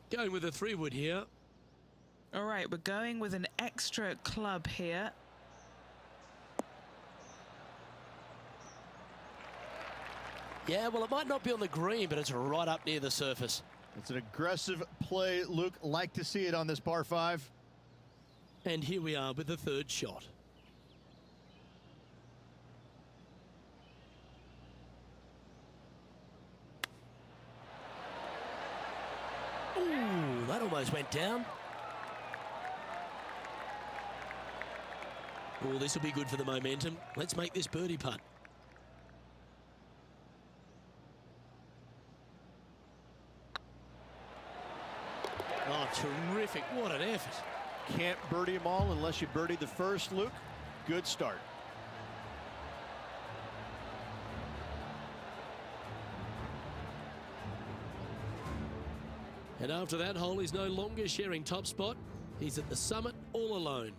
Going with a 3-wood here. All right, we're going with an extra club here. Yeah, well, it might not be on the green, but it's right up near the surface. It's an aggressive play, Luke. Like to see it on this par 5. And here we are with the 3rd shot. Ooh, that almost went down. Oh, this will be good for the momentum. Let's make this birdie putt. Oh, terrific. What an effort. Can't birdie them all unless you birdie the first, Luke. Good start. And after that hole, he's no longer sharing top spot. He's at the summit all alone.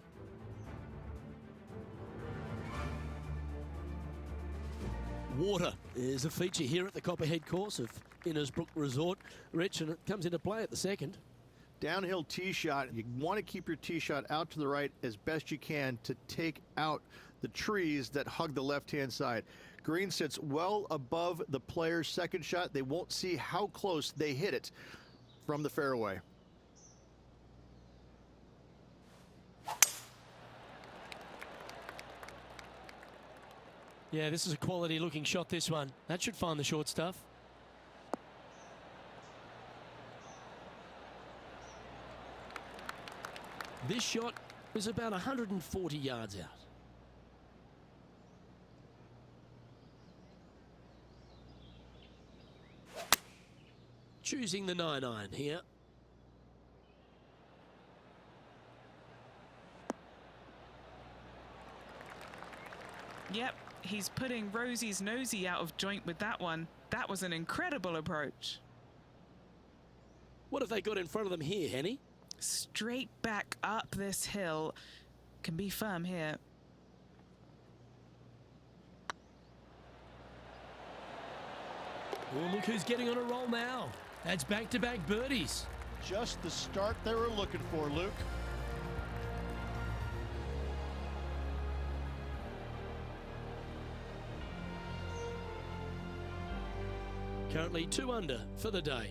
Water is a feature here at the Copperhead course of Innisbrook Resort, Rich, and it comes into play at the 2nd. Downhill tee shot. You want to keep your tee shot out to the right as best you can to take out the trees that hug the left-hand side. Green sits well above the player's second shot. They won't see how close they hit it from the fairway. Yeah, this is a quality looking shot, this one. That should find the short stuff. This shot was about 140 yards out. Choosing the 9-iron here. Yep, he's putting Rosie's nosy out of joint with that one. That was an incredible approach. What have they got in front of them here, Henny? Straight back up this hill. Can be firm here. Oh, look who's getting on a roll now. That's back-to-back birdies. Just the start they were looking for, Luke. Currently 2 under for the day.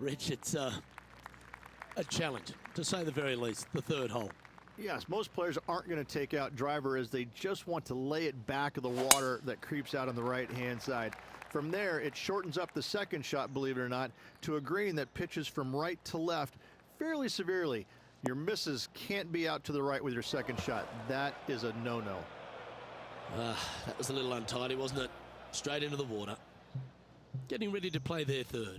Rich, it's a challenge, to say the very least, the 3rd hole. Yes, most players aren't going to take out driver as they just want to lay it back of the water that creeps out on the right-hand side. From there, it shortens up the second shot, believe it or not, to a green that pitches from right to left fairly severely. Your misses can't be out to the right with your second shot. That is a no-no. That was a little untidy, wasn't it? Straight into the water. Getting ready to play their 3rd.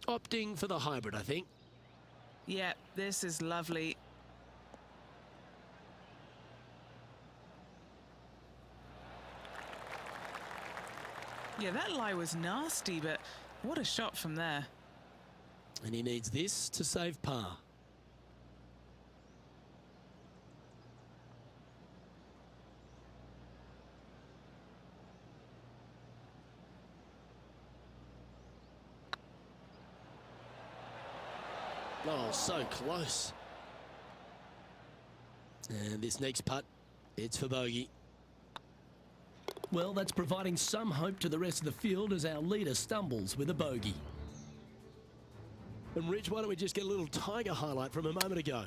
Opting for the hybrid, I think. Yeah, this is lovely. Yeah, that lie was nasty, but what a shot from there. And he needs this to save par. Oh, so close. And this next putt, it's for bogey. Well, that's providing some hope to the rest of the field as our leader stumbles with a bogey. And Rich, why don't we just get a little Tiger highlight from a moment ago?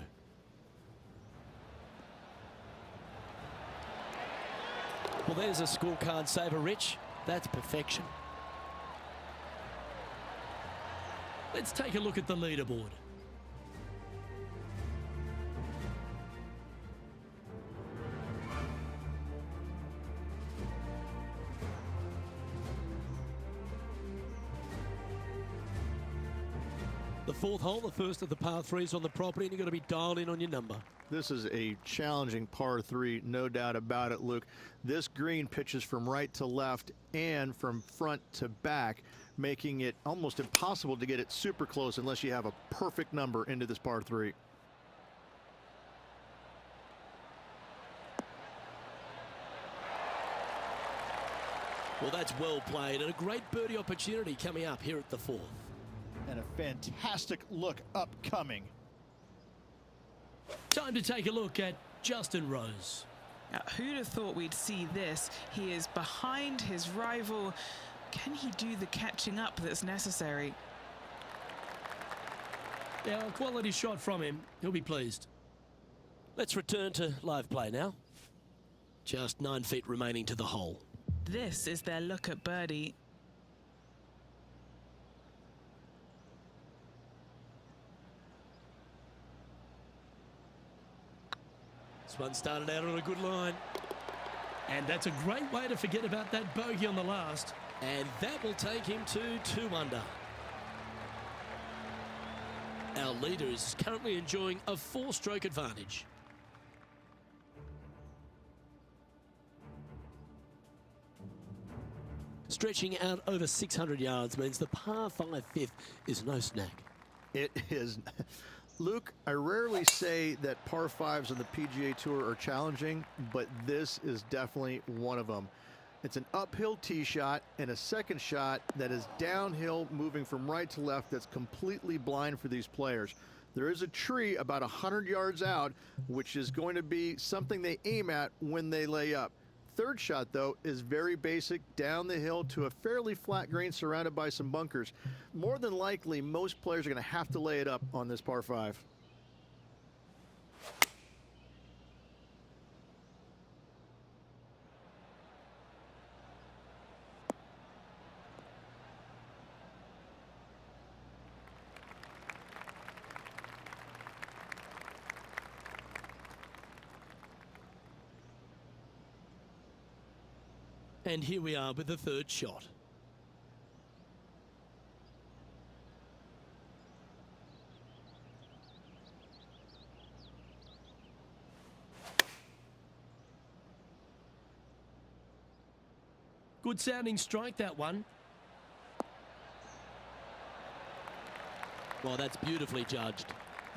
Well, there's a scorecard saver, Rich. That's perfection. Let's take a look at the leaderboard. The 4th hole, the first of the par 3s on the property, and you've got to be dialed in on your number. This is a challenging par 3, no doubt about it, Luke. This green pitches from right to left and from front to back, making it almost impossible to get it super close unless you have a perfect number into this par 3. Well, that's well played, and a great birdie opportunity coming up here at the 4th. And a fantastic look upcoming. Time to take a look at Justin Rose. Now, who'd have thought we'd see this? He is behind his rival. Can he do the catching up that's necessary? Yeah, a quality shot from him. He'll be pleased. Let's return to live play now. Just 9 feet remaining to the hole. This is their look at birdie. This one started out on a good line. And that's a great way to forget about that bogey on the last. And that will take him to 2 under. Our leader is currently enjoying a 4-stroke advantage. Stretching out over 600 yards means the par 5 fifth is no snack. It is. Luke, I rarely say that par 5s on the PGA Tour are challenging, but this is definitely one of them. It's an uphill tee shot and a second shot that is downhill, moving from right to left, that's completely blind for these players. There is a tree about 100 yards out, which is going to be something they aim at when they lay up. Third shot, though, is very basic, down the hill to a fairly flat green surrounded by some bunkers. More than likely, most players are going to have to lay it up on this par 5. And here we are with the 3rd shot. Good sounding strike, that one. Well, that's beautifully judged.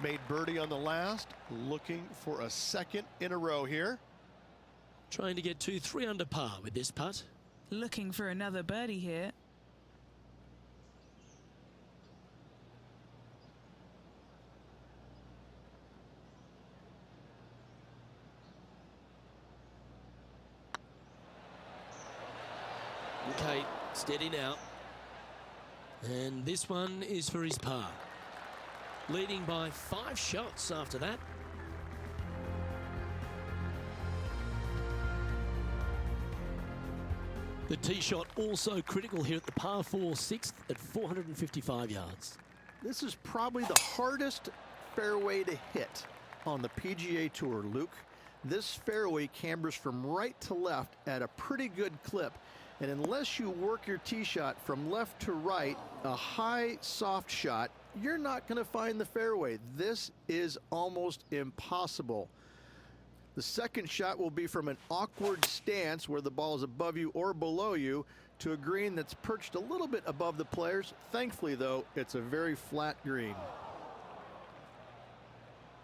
Made birdie on the last, looking for a second in a row here. Trying to get to 3 under par with this putt. Looking for another birdie here. Okay, steady now. And this one is for his par. Leading by 5 shots after that. The tee shot also critical here at the par 4 6th at 455 yards. This is probably the hardest fairway to hit on the PGA Tour, Luke. This fairway cambers from right to left at a pretty good clip. And unless you work your tee shot from left to right, a high, soft shot, you're not going to find the fairway. This is almost impossible. The second shot will be from an awkward stance where the ball is above you or below you to a green that's perched a little bit above the players. Thankfully, though, it's a very flat green.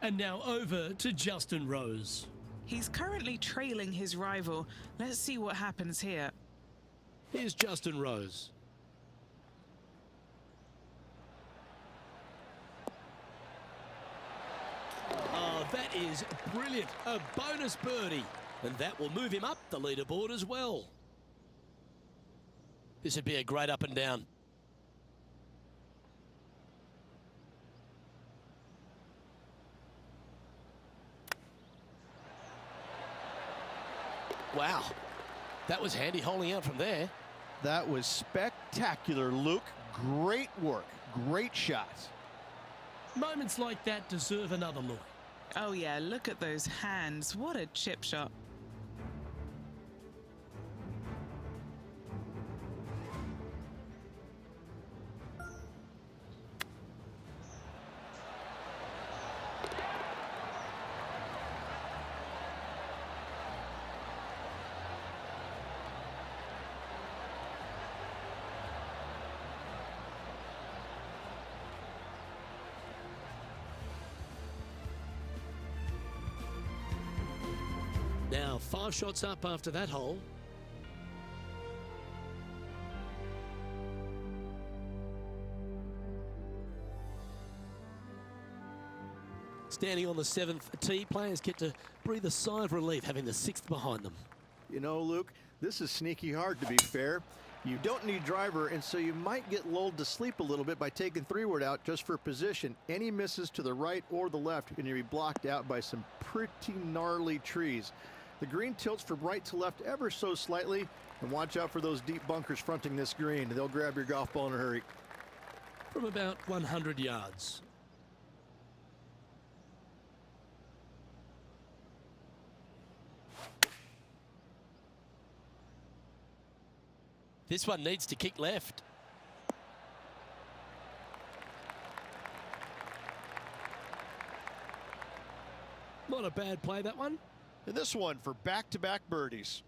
And now over to Justin Rose. He's currently trailing his rival. Let's see what happens here. Here's Justin Rose. Oh, that is brilliant. A bonus birdie. And that will move him up the leaderboard as well. This would be a great up and down. Wow. That was handy holding out from there. That was spectacular, Luke. Great work. Great shot. Moments like that deserve another look. Oh yeah, look at those hands. What a chip shot. Now 5 shots up after that hole. Standing on the 7th tee, players get to breathe a sigh of relief having the 6th behind them. You know, Luke, this is sneaky hard, to be fair. You don't need driver, and so you might get lulled to sleep a little bit by taking 3-wood out just for position. Any misses to the right or the left, and you'll be blocked out by some pretty gnarly trees. The green tilts from right to left ever so slightly, and watch out for those deep bunkers fronting this green. They'll grab your golf ball in a hurry. From about 100 yards. This one needs to kick left. Not a bad play, that one. And this one for back-to-back birdies.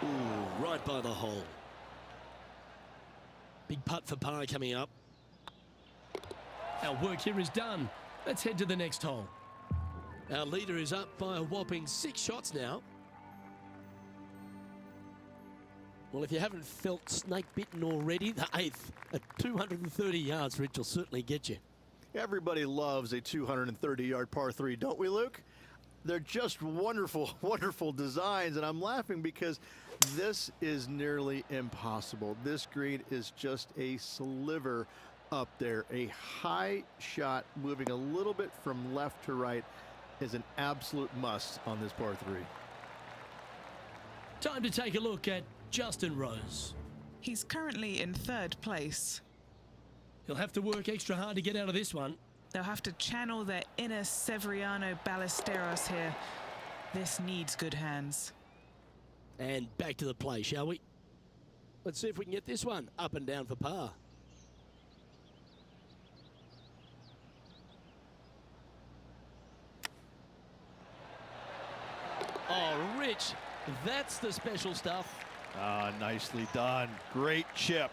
Ooh, right by the hole. Big putt for par coming up. Our work here is done. Let's head to the next hole. Our leader is up by a whopping 6 shots now. Well, if you haven't felt snake bitten already, the 8th at 230 yards, Rich, will certainly get you. Everybody loves a 230-yard par 3, don't we, Luke? They're just wonderful, wonderful designs, and I'm laughing because this is nearly impossible. This green is just a sliver up there. A high shot moving a little bit from left to right is an absolute must on this par 3. Time to take a look at Justin Rose. He's currently in 3rd place. He'll have to work extra hard to get out of this one. They'll have to channel their inner Severiano Ballesteros here. This needs good hands. And back to the play, shall we? Let's see if we can get this one up and down for par. Oh, Rich, that's the special stuff. Ah, nicely done. Great chip.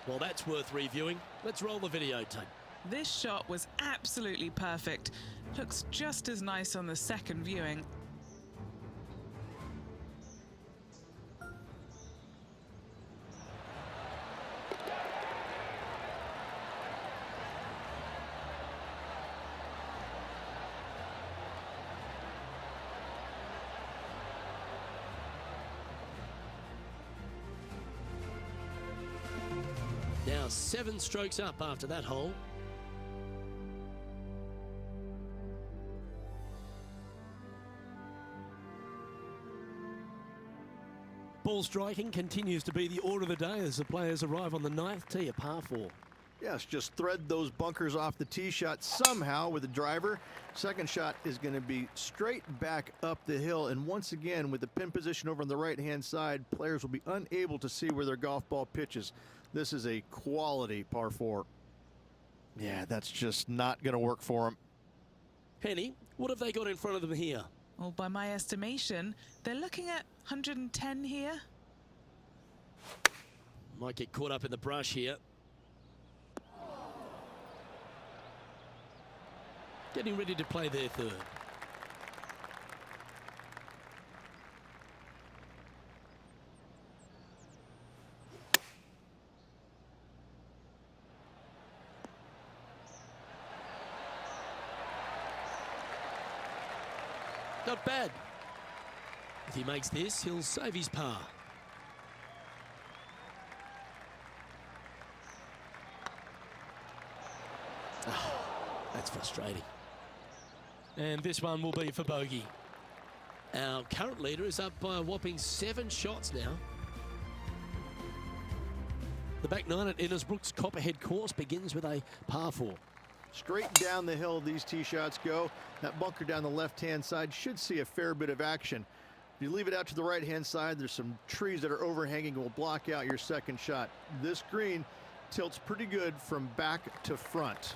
Well, that's worth reviewing. Let's roll the videotape. This shot was absolutely perfect. Looks just as nice on the 2nd viewing. Now 7 strokes up after that hole. Ball striking continues to be the order of the day as the players arrive on the 9th tee, a par 4. Yes, just thread those bunkers off the tee shot somehow with the driver. 2nd shot is going to be straight back up the hill. And once again, with the pin position over on the right-hand side, players will be unable to see where their golf ball pitches. This is a quality par 4. Yeah, that's just not going to work for them. Henny, what have they got in front of them here? Well, by my estimation, they're looking at 110 here. Might get caught up in the brush here. Getting ready to play their 3rd. Not bad. If he makes this, he'll save his par. Oh, that's frustrating. And this one will be for bogey. Our current leader is up by a whopping 7 shots now. The back 9 at Innisbrook's Copperhead course begins with a par 4. Straight down the hill these tee shots go. That bunker down the left-hand side should see a fair bit of action. If you leave it out to the right-hand side, there's some trees that are overhanging and will block out your 2nd shot. This green tilts pretty good from back to front.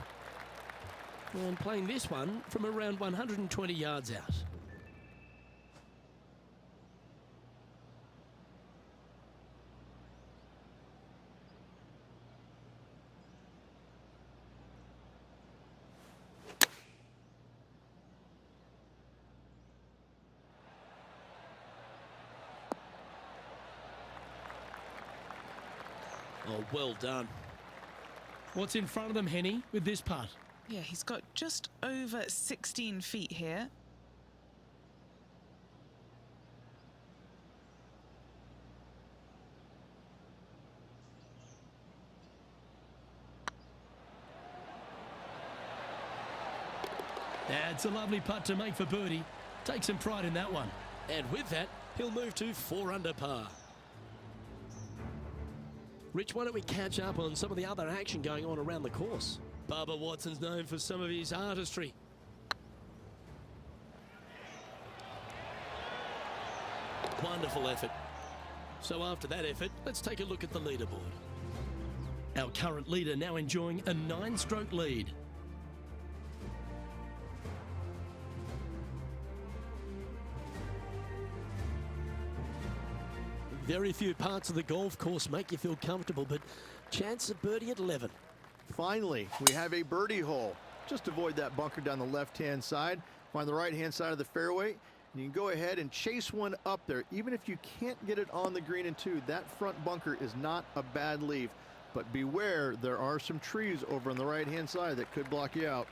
And playing this one from around 120 yards out. Oh, well done. What's in front of them, Henny, with this putt? Yeah, he's got just over 16 feet here. That's a lovely putt to make for birdie. Take some pride in that one. And with that, he'll move to 4 under par. Rich, why don't we catch up on some of the other action going on around the course? Bubba Watson's known for some of his artistry. Wonderful effort. So after that effort, let's take a look at the leaderboard. Our current leader now enjoying a 9-stroke lead. Very few parts of the golf course make you feel comfortable, but chance of birdie at 11. Finally, we have a birdie hole. Just avoid that bunker down the left-hand side. Find the right-hand side of the fairway, and you can go ahead and chase one up there. Even if you can't get it on the green in 2, that front bunker is not a bad leave. But beware, there are some trees over on the right-hand side that could block you out.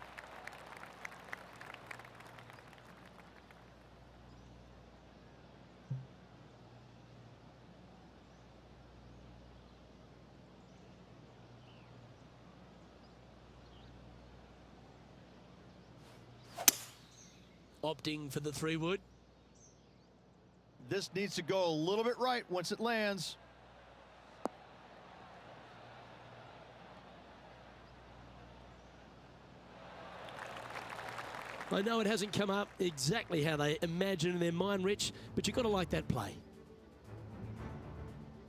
Opting for the 3-wood. This needs to go a little bit right once it lands. I know it hasn't come up exactly how they imagine in their mind, Rich, but you've got to like that play.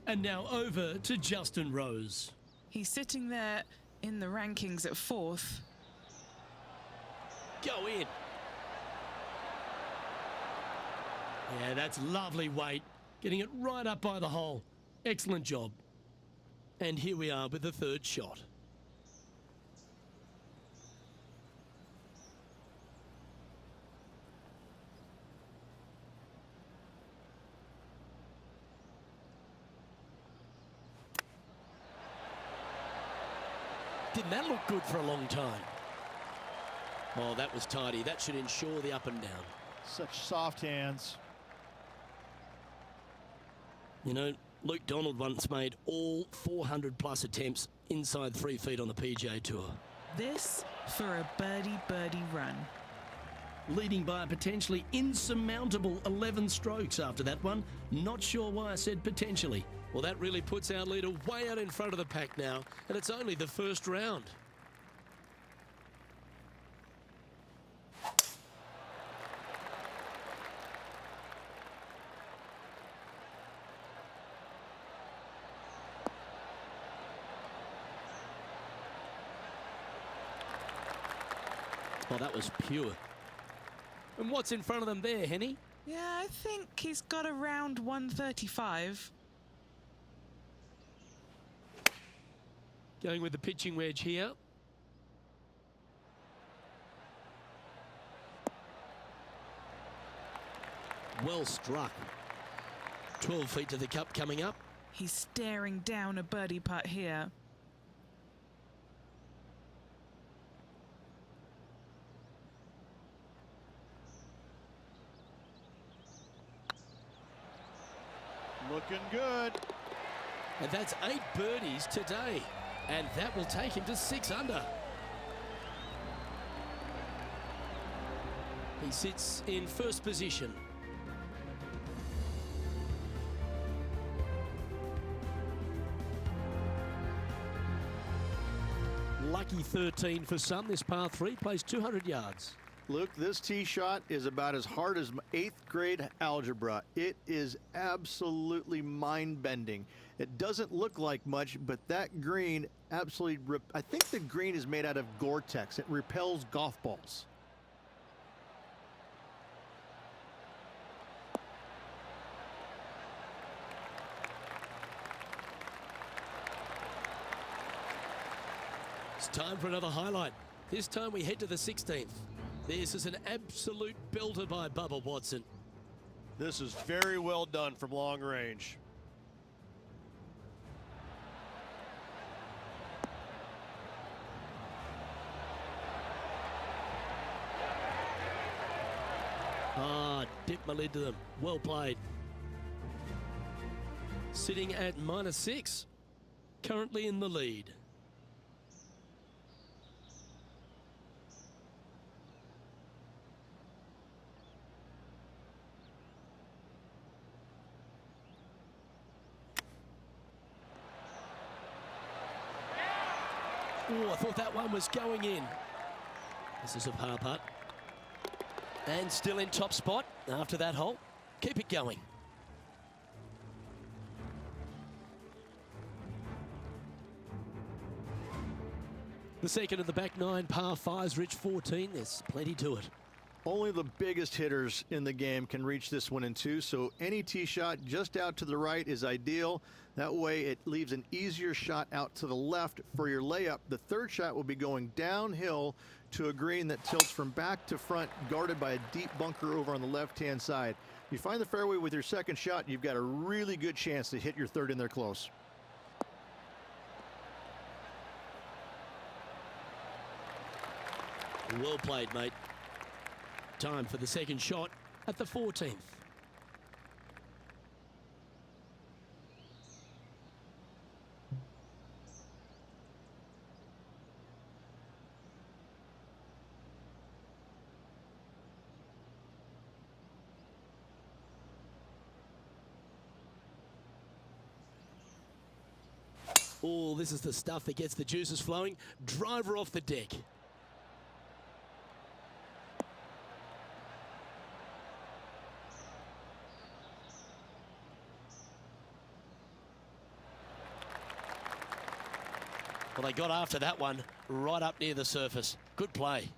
And now over to Justin Rose. He's sitting there in the rankings at 4th. Go in. Yeah, that's lovely weight. Getting it right up by the hole. Excellent job. And here we are with the 3rd shot. Didn't that look good for a long time? Oh, that was tidy. That should ensure the up and down. Such soft hands. You know, Luke Donald once made all 400-plus attempts inside 3 feet on the PGA Tour. This for a birdie run. Leading by a potentially insurmountable 11 strokes after that one. Not sure why I said potentially. Well, that really puts our leader way out in front of the pack now, and it's only the 1st round. Oh, that was pure. And what's in front of them there, Henny? Yeah, I think he's got around 135. Going with the pitching wedge here. Well struck. 12 feet to the cup coming up. He's staring down a birdie putt here. Looking good. And that's 8 birdies today. And that will take him to 6 under. He sits in 1st position. Lucky 13 for some. This par 3 plays 200 yards. Luke, this tee shot is about as hard as 8th grade algebra. It is absolutely mind-bending. It doesn't look like much, but that green absolutely, I think the green is made out of Gore-Tex. It repels golf balls. It's time for another highlight. This time we head to the 16th. This is an absolute belter by Bubba Watson. This is very well done from long range. Dip my lid to them. Well played. Sitting at -6. Currently in the lead. Oh, I thought that one was going in. This is a par putt. And still in top spot after that hole. Keep it going. The second of the back 9 par 5s, Rich 14. There's plenty to it. Only the biggest hitters in the game can reach this one in 2, so any tee shot just out to the right is ideal. That way it leaves an easier shot out to the left for your layup. The third shot will be going downhill to a green that tilts from back to front, guarded by a deep bunker over on the left-hand side. If you find the fairway with your second shot, you've got a really good chance to hit your third in there close. Well played, mate. Time for the second shot at the 14th. Oh, this is the stuff that gets the juices flowing. Driver off the deck. Well, they got after that one right up near the surface. Good play.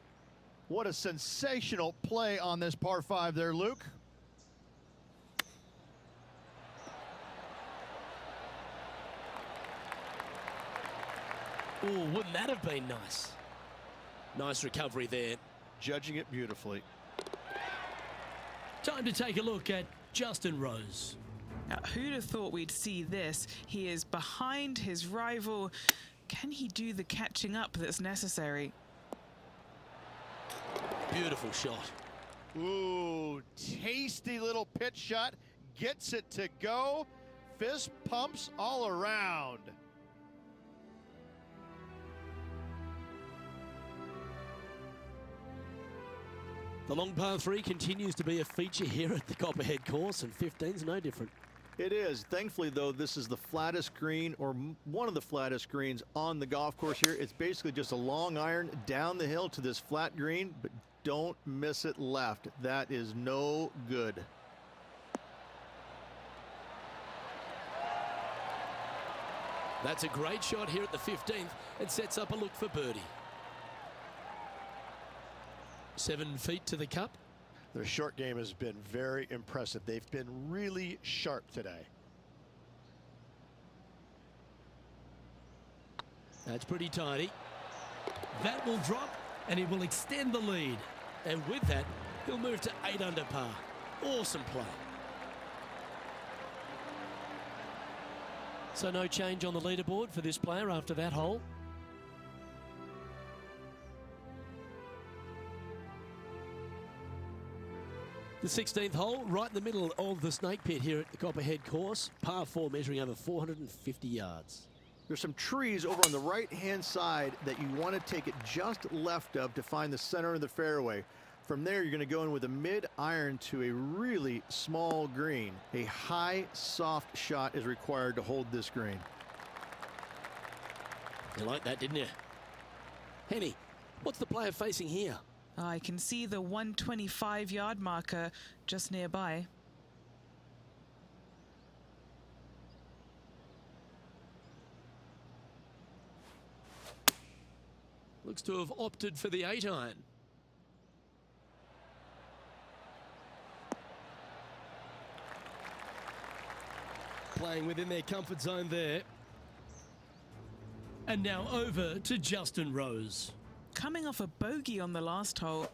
What a sensational play on this par 5 there, Luke. Oh, wouldn't that have been nice? Nice recovery there. Judging it beautifully. Time to take a look at Justin Rose. Now, who'd have thought we'd see this? He is behind his rival. Can he do the catching up that's necessary? Beautiful shot. Ooh, tasty little pitch shot. Gets it to go. Fist pumps all around. The long par 3 continues to be a feature here at the Copperhead course, and 15's no different. It is. Thankfully, though, this is the flattest green, or one of the flattest greens on the golf course here. It's basically just a long iron down the hill to this flat green, but don't miss it left. That is no good. That's a great shot here at the 15th and sets up a look for birdie. 7 feet to the cup. Their short game has been very impressive. They've been really sharp today. That's pretty tidy. That will drop, and it will extend the lead. And with that, he'll move to 8 under par. Awesome play. So no change on the leaderboard for this player after that hole. The 16th hole, right in the middle of the snake pit here at the Copperhead course. Par 4 measuring over 450 yards. There's some trees over on the right-hand side that you want to take it just left of to find the center of the fairway. From there, you're going to go in with a mid-iron to a really small green. A high, soft shot is required to hold this green. You like that, didn't you? Henny, what's the player facing here? Oh, I can see the 125-yard marker just nearby. Looks to have opted for the 8-iron. Playing within their comfort zone there. And now over to Justin Rose. Coming off a bogey on the last hole.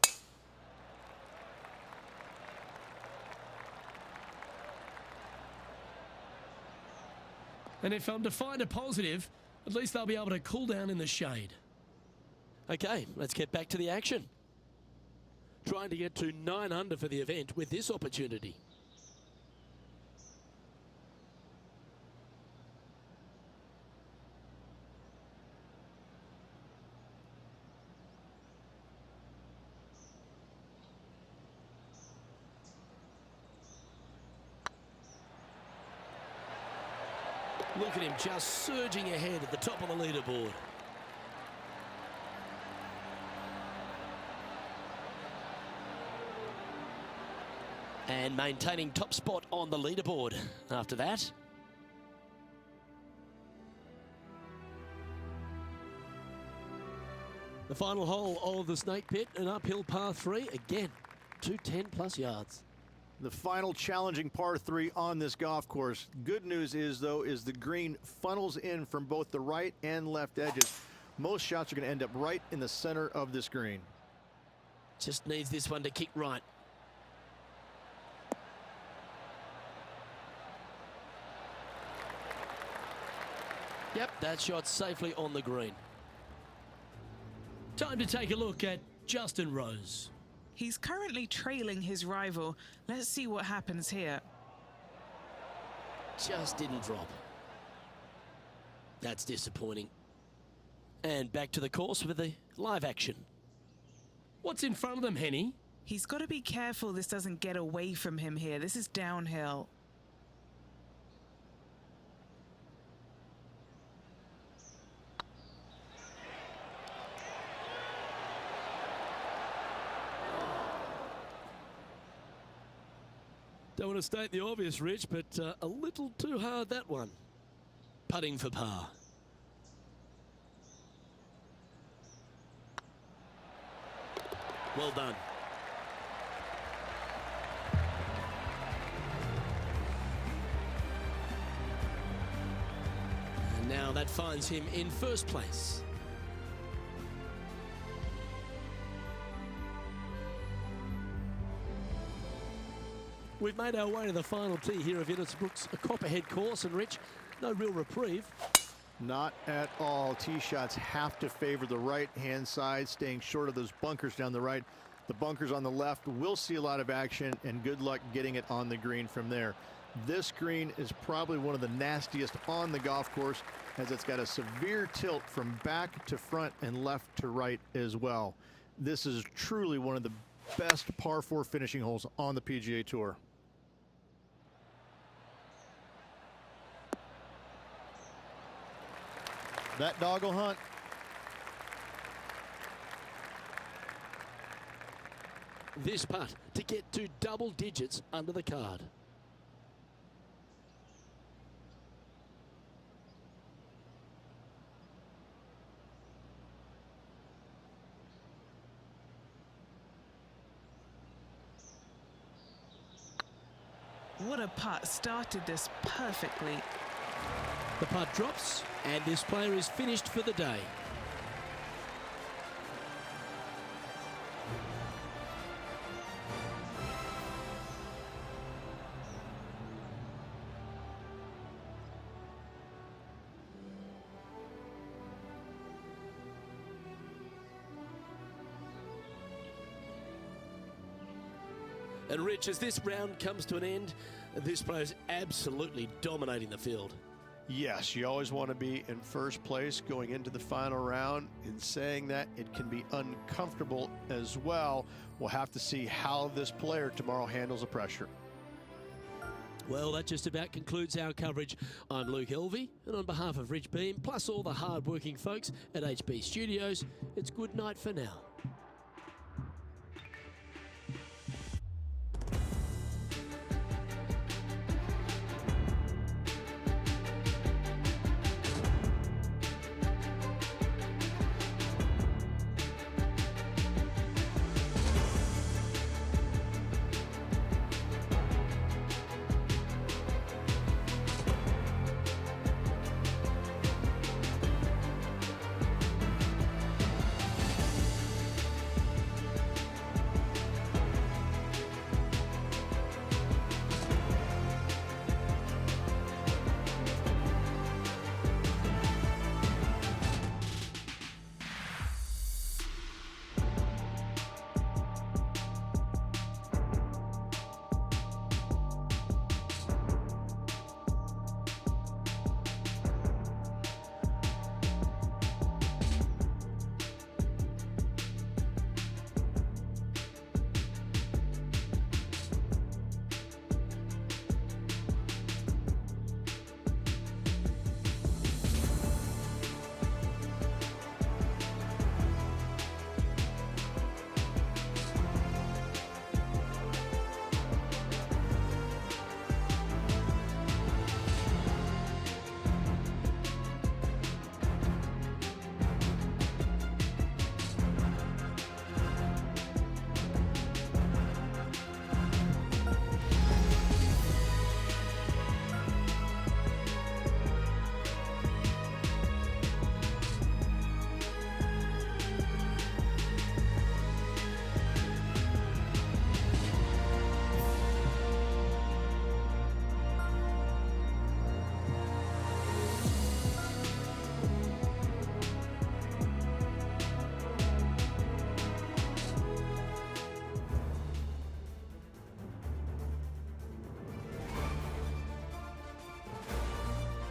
And if I'm to find a positive, at least they'll be able to cool down in the shade. Okay, let's get back to the action. Trying to get to 9 under for the event with this opportunity. Look at him just surging ahead at the top of the leaderboard. And maintaining top spot on the leaderboard after that. The final hole of the Snake Pit, an uphill par 3, again, 210+ yards. The final challenging par 3 on this golf course. Good news is, though, is the green funnels in from both the right and left edges. Most shots are going to end up right in the center of this green. Just needs this one to kick right. Yep, that shot safely on the green. Time to take a look at Justin Rose. He's currently trailing his rival. Let's see what happens here. Just didn't drop. That's disappointing. And back to the course with the live action. What's in front of them, Henny? He's got to be careful this doesn't get away from him here. This is downhill. Don't want to state the obvious, Rich, but a little too hard, that one. Putting for par. Well done. And now that finds him in first place. We've made our way to the final tee here of Innisbrook's Copperhead course, and Rich, no real reprieve. Not at all. Tee shots have to favor the right-hand side, staying short of those bunkers down the right. The bunkers on the left will see a lot of action, and good luck getting it on the green from there. This green is probably one of the nastiest on the golf course, as it's got a severe tilt from back to front and left to right as well. This is truly one of the best par 4 finishing holes on the PGA Tour. That dog will hunt. This putt to get to double digits under the card. What a putt. Started this perfectly. The putt drops, and this player is finished for the day. And Rich, as this round comes to an end, this player is absolutely dominating the field. Yes, you always want to be in first place going into the final round. In saying that, it can be uncomfortable as well. We'll have to see how this player tomorrow handles the pressure. Well, that just about concludes our coverage. I'm Luke Helvey, and on behalf of Rich Beam, plus all the hard-working folks at HB Studios, it's good night for now.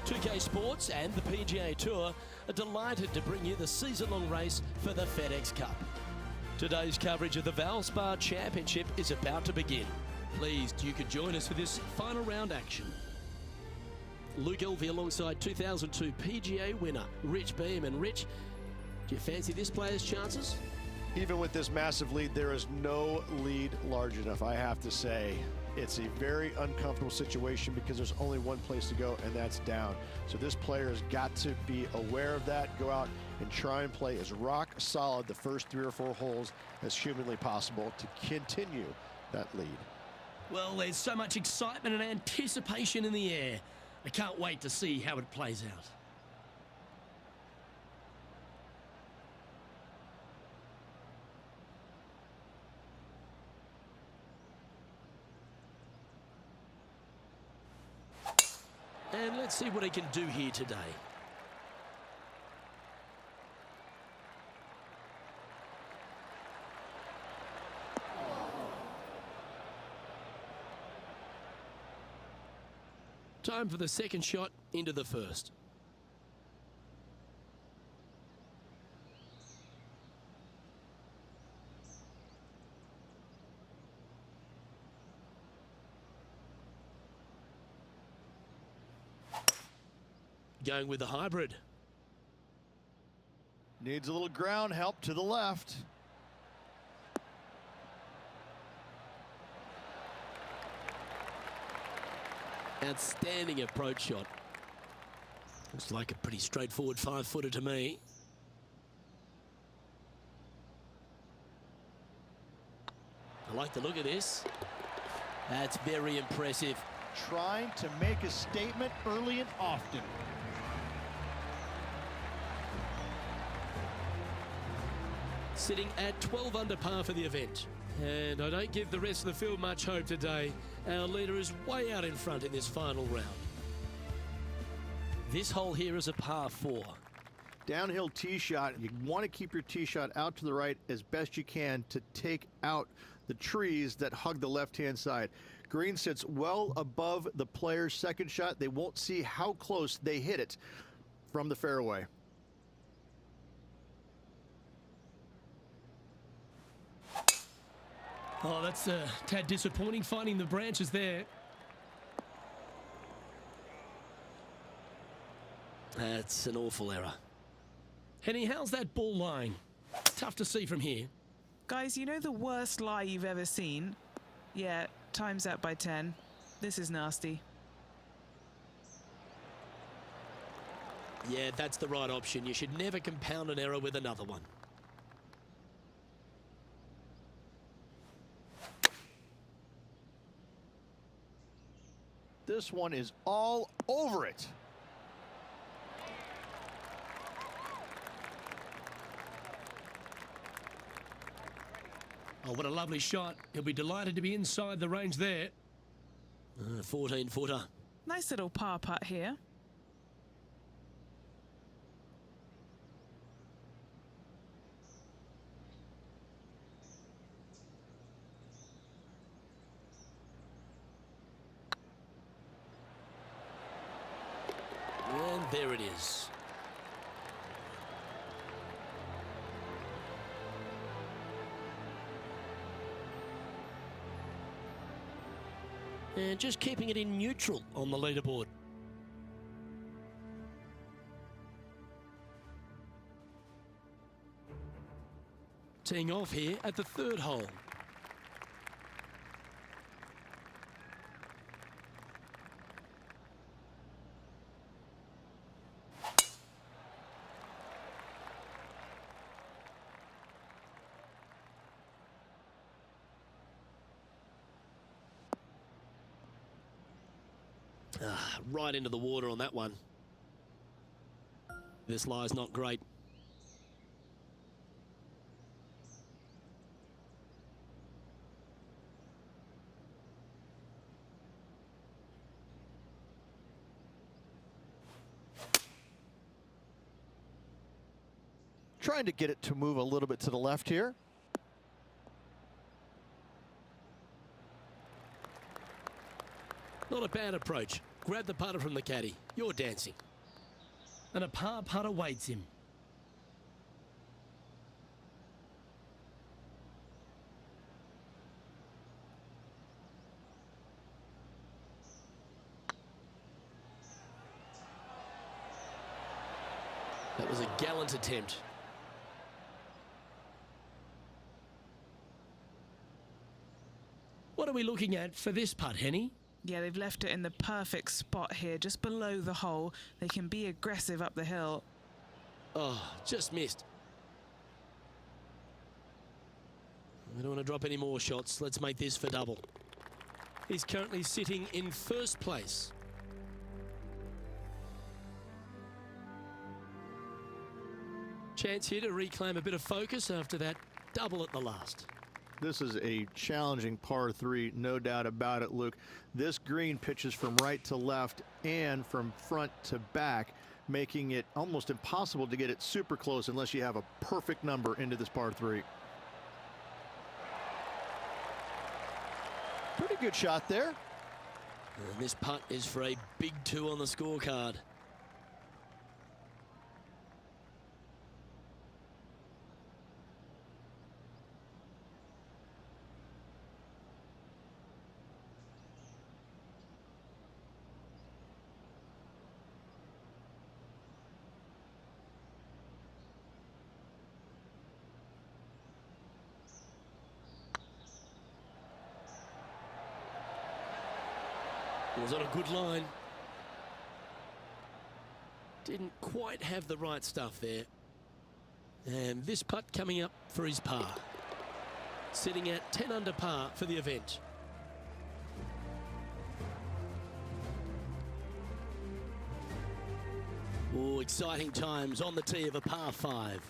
2K Sports and the PGA Tour are delighted to bring you the season-long race for the FedEx Cup. Today's coverage of the Valspar Championship is about to begin. Pleased you could join us for this final round action. Luke Elvey alongside 2002 PGA winner Rich Beam. And Rich, do you fancy this player's chances? Even with this massive lead, there is no lead large enough, I have to say. It's a very uncomfortable situation because there's only one place to go, and that's down. So this player has got to be aware of that, go out and try and play as rock solid the first 3 or 4 holes as humanly possible to continue that lead. Well, there's so much excitement and anticipation in the air. I can't wait to see how it plays out. And let's see what he can do here today. Time for the second shot into the first. Going with the hybrid. Needs a little ground help to the left. Outstanding approach shot. Looks like a pretty straightforward 5-footer to me. I like the look of this. That's very impressive. Trying to make a statement early and often. Sitting at 12 under par for the event. And I don't give the rest of the field much hope today. Our leader is way out in front in this final round. This hole here is a par 4. Downhill tee shot. You want to keep your tee shot out to the right as best you can to take out the trees that hug the left-hand side. Green sits well above the player's second shot. They won't see how close they hit it from the fairway. Oh, that's a tad disappointing, finding the branches there. That's an awful error. Henny, how's that ball lying? Tough to see from here. Guys, you know the worst lie you've ever seen? Yeah, time's out by 10. This is nasty. Yeah, that's the right option. You should never compound an error with another one. This one is all over it. Oh, what a lovely shot. He'll be delighted to be inside the range there. 14-footer. Nice little par putt here. And there it is. And just keeping it in neutral on the leaderboard. Teeing off here at the 3rd hole. Right into the water on that one. This lie's not great. Trying to get it to move a little bit to the left here. Not a bad approach. grab the putter from the caddy. You're dancing. And a par putt awaits him. That was a gallant attempt. What are we looking at for this putt, Henny? Yeah, they've left it in the perfect spot here, just below the hole. They can be aggressive up the hill. Oh, just missed. We don't want to drop any more shots. Let's make this for double. He's currently sitting in first place. Chance here to reclaim a bit of focus after that double at the last. This is a challenging par 3, no doubt about it, Luke. This green pitches from right to left and from front to back, making it almost impossible to get it super close unless you have a perfect number into this par 3. Pretty good shot there. And this putt is for a big 2 on the scorecard. It was on a good line. Didn't quite have the right stuff there. And this putt coming up for his par. Sitting at 10 under par for the event. Oh, exciting times on the tee of a par 5.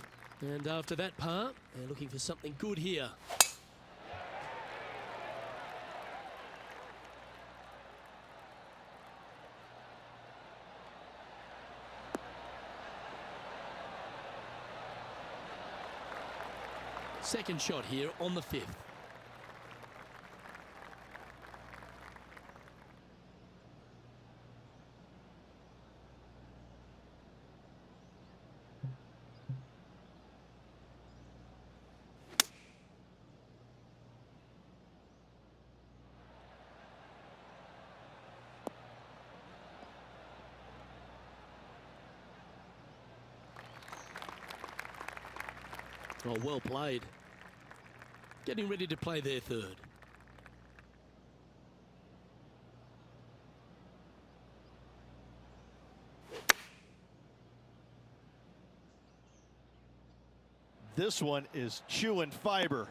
And after that par, they're looking for something good here. Second shot here on the 5th. Oh, well played. Getting ready to play their third. This one is chewing fiber.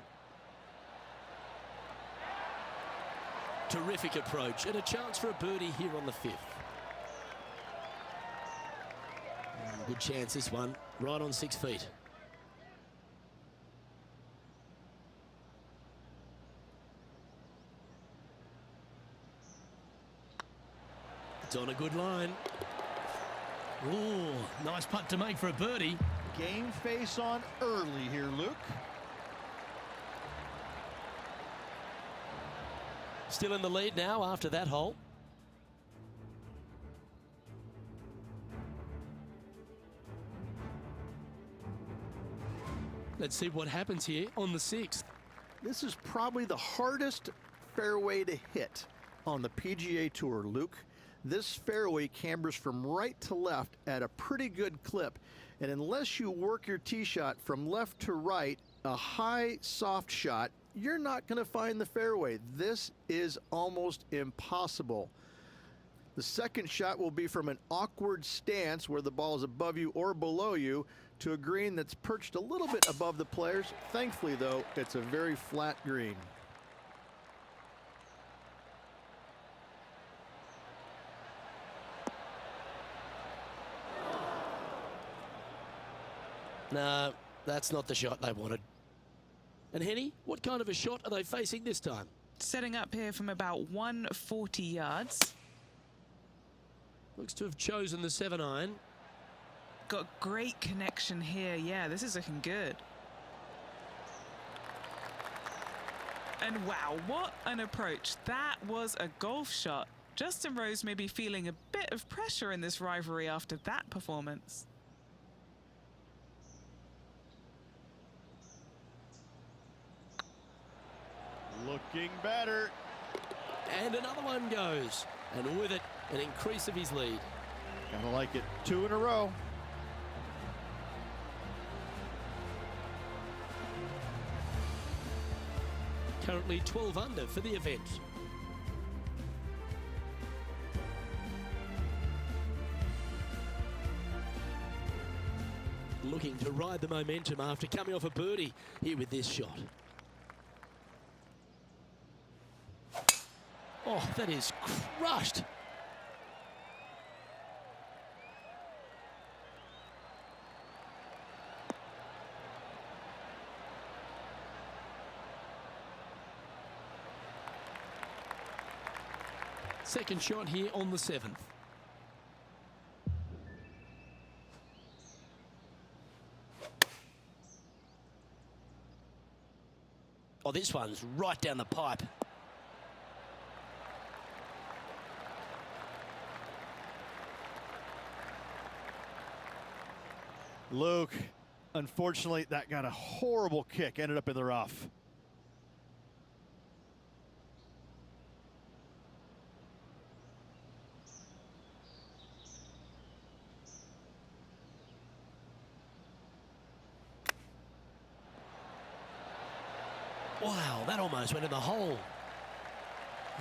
Terrific approach and a chance for a birdie here on the 5th. Good chance this one, right on 6 feet. It's on a good line. Ooh, nice putt to make for a birdie. Game face on early here, Luke. Still in the lead now after that hole. Let's see what happens here on the 6th. This is probably the hardest fairway to hit on the PGA Tour, Luke. This fairway cambers from right to left at a pretty good clip, and unless you work your tee shot from left to right, a high soft shot, you're not going to find the fairway. This is almost impossible. The second shot will be from an awkward stance where the ball is above you or below you to a green that's perched a little bit above the players. Thankfully, though, it's a very flat green. No, that's not the shot they wanted. And Henny, what kind of a shot are they facing this time? Setting up here from about 140 yards. Looks to have chosen the 7-iron. Got great connection here. Yeah, this is looking good. And wow, what an approach. That was a golf shot. Justin Rose may be feeling a bit of pressure in this rivalry after that performance. Looking better. And another one goes. And with it, an increase of his lead. Gotta like it. 2 in a row. Currently 12 under for the event. Looking to ride the momentum after coming off a birdie here with this shot. Oh, that is crushed. Second shot here on the 7th. Oh, this one's right down the pipe. Luke, unfortunately, that got a horrible kick. Ended up in the rough. Wow, that almost went in the hole.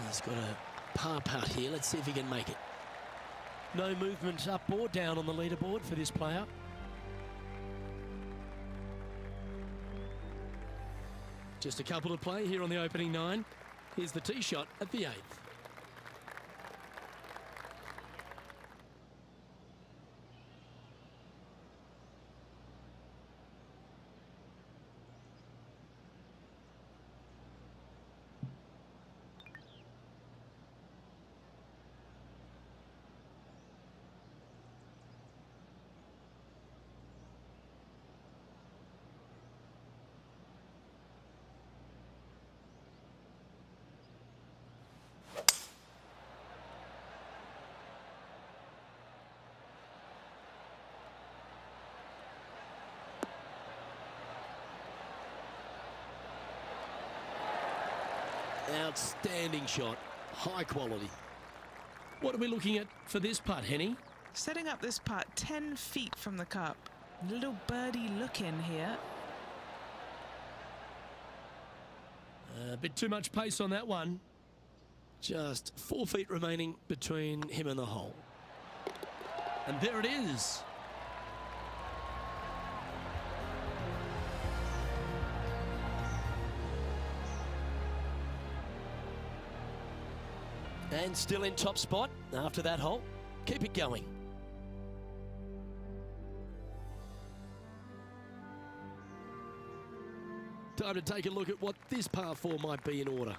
He's got a par putt here. Let's see if he can make it. No movement up or down on the leaderboard for this player. Just a couple to play here on the opening 9. Here's the tee shot at the 8th. Outstanding shot, high quality. What are we looking at for this putt, Henny? Setting up this putt 10 feet from the cup. Little birdie look in here. A bit too much pace on that one. Just 4 feet remaining between him and the hole. And there it is. And still in top spot after that hole. Keep it going. Time to take a look at what this par 4 might be in order.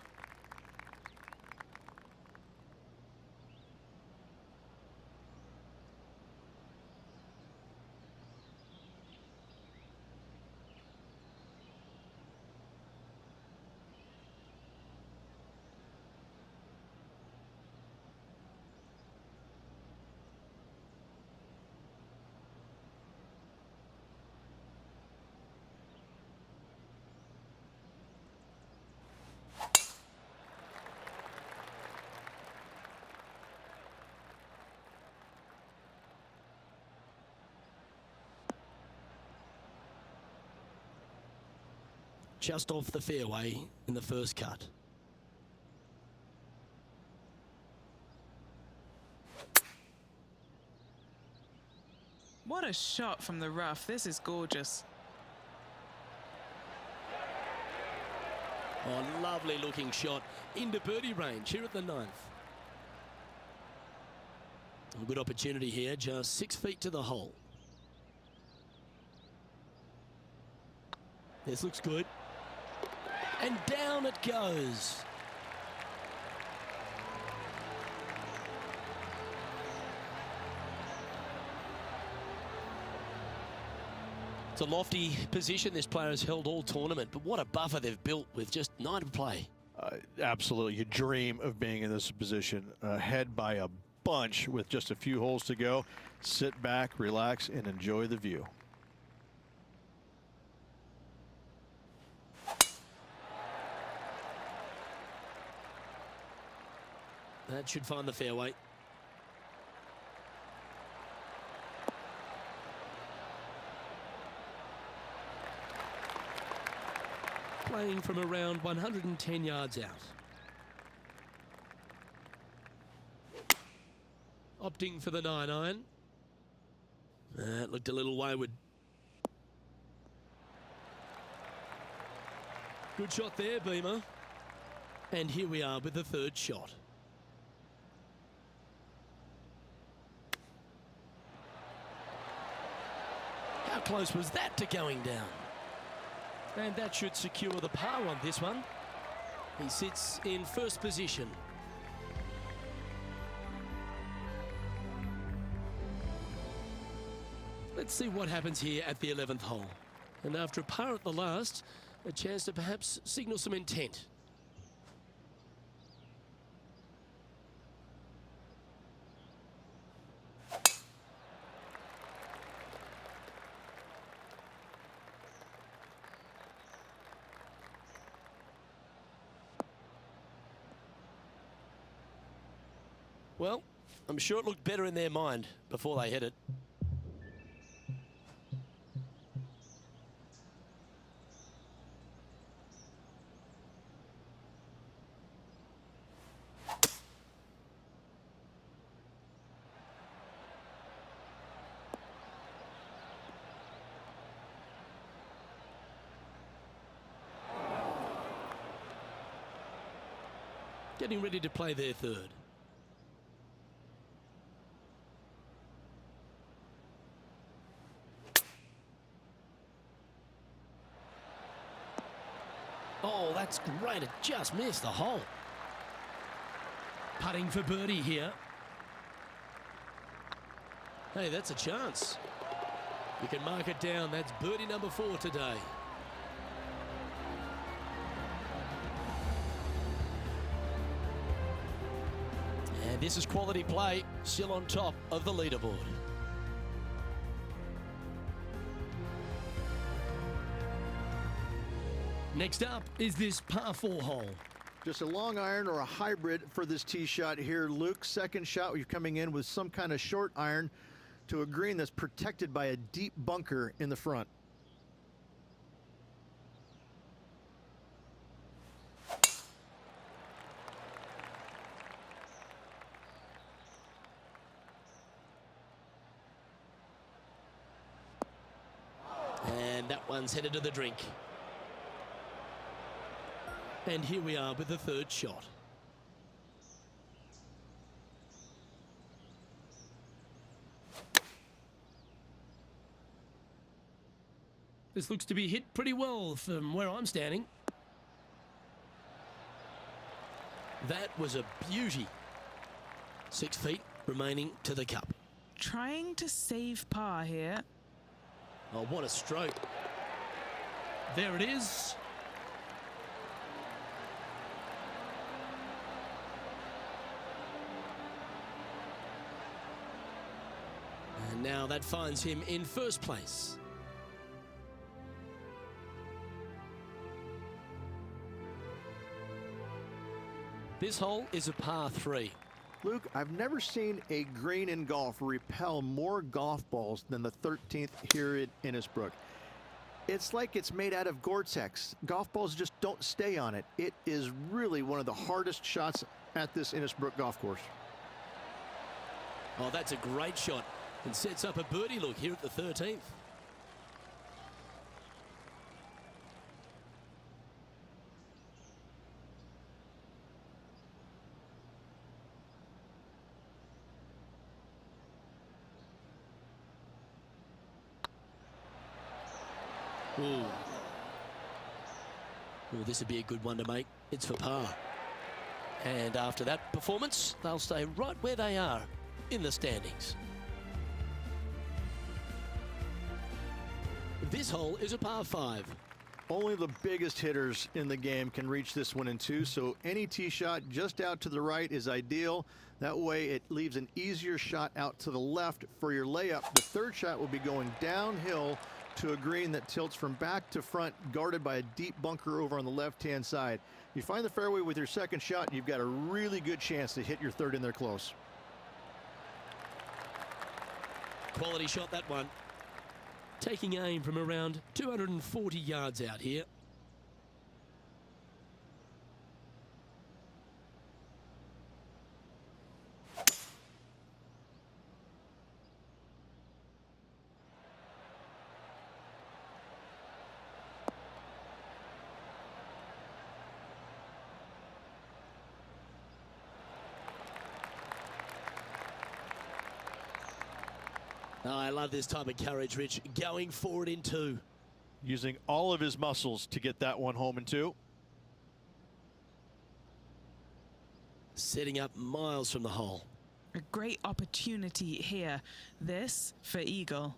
Just off the fairway in the first cut. What a shot from the rough. This is gorgeous. Oh, lovely looking shot into birdie range here at the 9th. A good opportunity here, just 6 feet to the hole. This looks good. And down it goes. It's a lofty position this player has held all tournament, but what a buffer they've built with just 9 to play. Absolutely. You dream of being in this position, ahead by a bunch with just a few holes to go. Sit back, relax, and enjoy the view. That should find the fairway. Playing from around 110 yards out. Opting for the 9-iron. It looked a little wayward. Good shot there, Beamer. And here we are with the third shot. How close was that to going down? And that should secure the par on this one. He sits in first position. Let's see what happens here at the 11th hole. And after a par at the last, a chance to perhaps signal some intent. Well, I'm sure it looked better in their mind before they hit it. Getting ready to play their third. Oh, that's great. It just missed the hole. Putting for birdie here. Hey, that's a chance. You can mark it down. That's birdie number 4 today. And this is quality play, still on top of the leaderboard. Next up is this par 4 hole. Just a long iron or a hybrid for this tee shot here, Luke. Second shot, you're coming in with some kind of short iron to a green that's protected by a deep bunker in the front. And that one's headed to the drink. And here we are with the third shot. This looks to be hit pretty well from where I'm standing. That was a beauty. 6 feet remaining to the cup. Trying to save par here. Oh, what a stroke. There it is. And now that finds him in first place. This hole is a par 3. Luke, I've never seen a green in golf repel more golf balls than the 13th here at Innisbrook. It's like it's made out of Gore-Tex. Golf balls just don't stay on it. It is really one of the hardest shots at this Innisbrook golf course. Oh, that's a great shot and sets up a birdie look here at the 13th. Ooh. Well, this would be a good one to make. It's for par. And after that performance, they'll stay right where they are in the standings. This hole is a par 5. Only the biggest hitters in the game can reach this one in two, so any tee shot just out to the right is ideal. That way it leaves an easier shot out to the left for your layup. The third shot will be going downhill to a green that tilts from back to front, guarded by a deep bunker over on the left-hand side. You find the fairway with your second shot, and you've got a really good chance to hit your third in there close. Quality shot, that one. Taking aim from around 240 yards out here. Oh, I love this type of courage, Rich. Going forward in two. Using all of his muscles to get that one home in two. Setting up miles from the hole. A great opportunity here. This for eagle.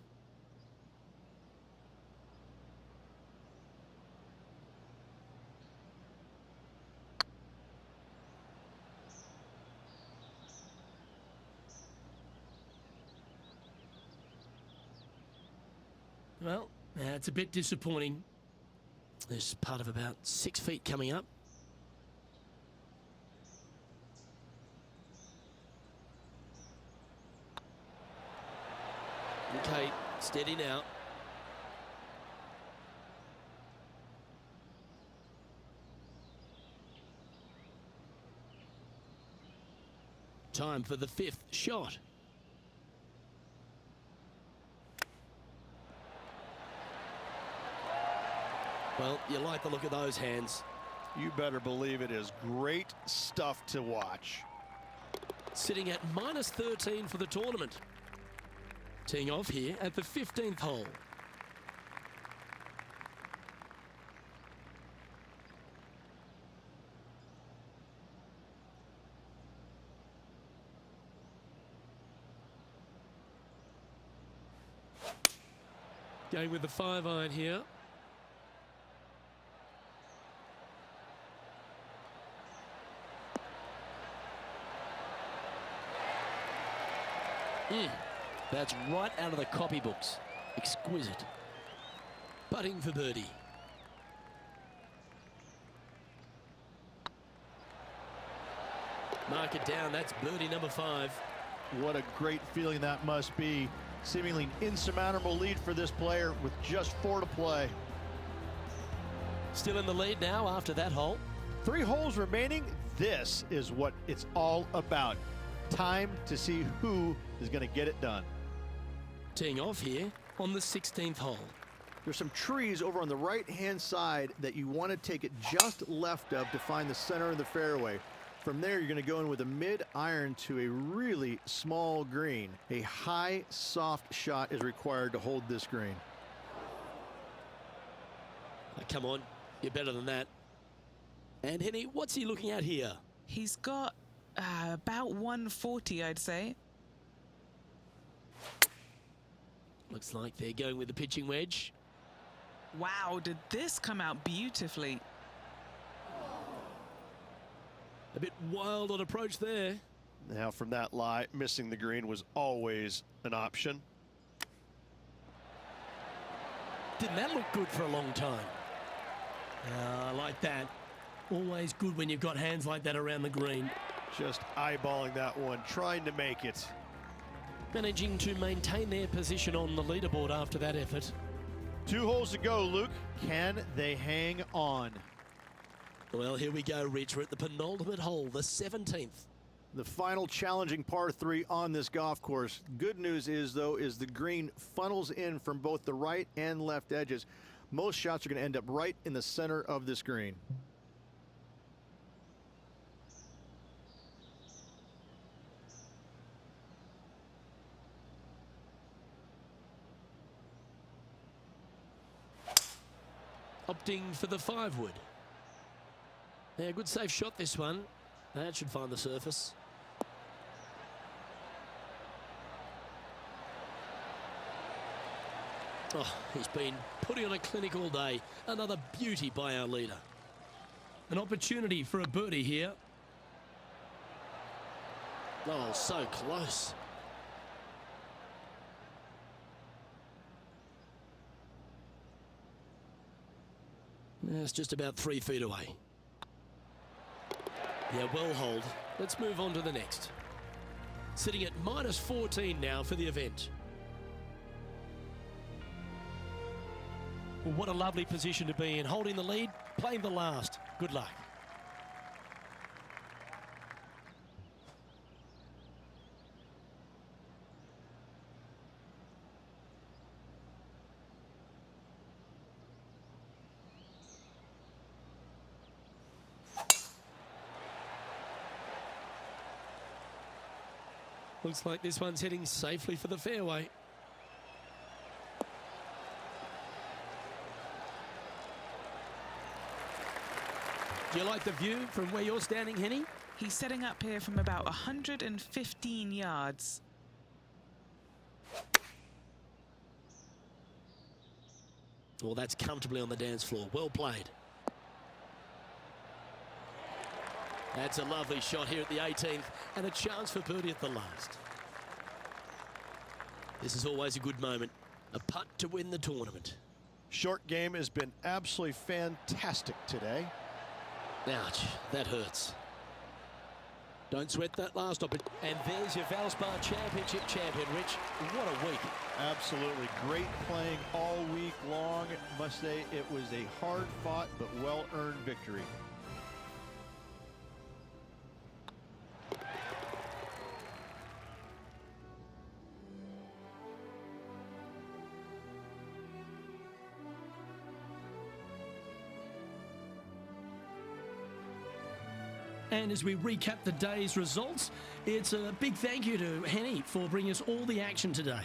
Well, it's a bit disappointing. There's part of about 6 feet coming up. Okay, steady now. Time for the fifth shot. Well, you like the look of those hands. You better believe it is great stuff to watch. Sitting at minus 13 for the tournament. Teeing off here at the 15th hole. Going with the 5-iron here. That's right out of the copybooks. Exquisite. Putting for birdie. Mark it down. That's birdie number 5. What a great feeling that must be. Seemingly insurmountable lead for this player with just 4 to play. Still in the lead now after that hole. 3 holes remaining. This is what it's all about. Time to see who is going to get it done. Teeing off here on the 16th hole. There's some trees over on the right-hand side that you want to take it just left of to find the center of the fairway. From there, you're going to go in with a mid-iron to a really small green. A high, soft shot is required to hold this green. Oh, come on, you're better than that. And Henny, what's he looking at here? He's got about 140, I'd say. Looks like they're going with the pitching wedge. Wow, did this come out beautifully? A bit wild on approach there. Now from that lie, missing the green was always an option. Didn't that look good for a long time? I like that. Always good when you've got hands like that around the green. Just eyeballing that one, trying to make it. Managing to maintain their position on the leaderboard after that effort. 2 holes to go, Luke. Can they hang on? Well, here we go, Rich. We're at the penultimate hole, the 17th. The final challenging par 3 on this golf course. Good news is, though, is the green funnels in from both the right and left edges. Most shots are going to end up right in the center of this green. Opting for the 5-wood. Yeah, good safe shot this one. That should find the surface. Oh, he's been putting on a clinic all day. Another beauty by our leader. An opportunity for a birdie here. Oh, so close. It's just about 3 feet away. Yeah, well hold. Let's move on to the next. Sitting at -14 now for the event. Well, what a lovely position to be in. Holding the lead, playing the last. Good luck. Looks like this one's heading safely for the fairway. Do you like the view from where you're standing, Henny? He's setting up here from about 115 yards. Well, that's comfortably on the dance floor. Well played. That's a lovely shot here at the 18th and a chance for birdie at the last. This is always a good moment. A putt to win the tournament. Short game has been absolutely fantastic today. Ouch, that hurts. Don't sweat that last opportunity. And there's your Valspar Championship champion, Rich. What a week. Absolutely great playing all week long. Must say it was a hard-fought but well-earned victory. And as we recap the day's results, it's a big thank you to Henny for bringing us all the action today.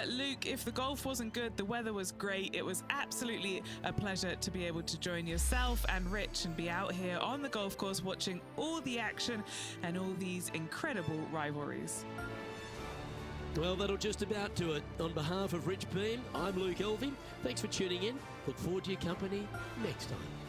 Luke, if the golf wasn't good, the weather was great. It was absolutely a pleasure to be able to join yourself and Rich and be out here on the golf course watching all the action and all these incredible rivalries. Well, that'll just about do it. On behalf of Rich Beam, I'm Luke Elving. Thanks for tuning in. Look forward to your company next time.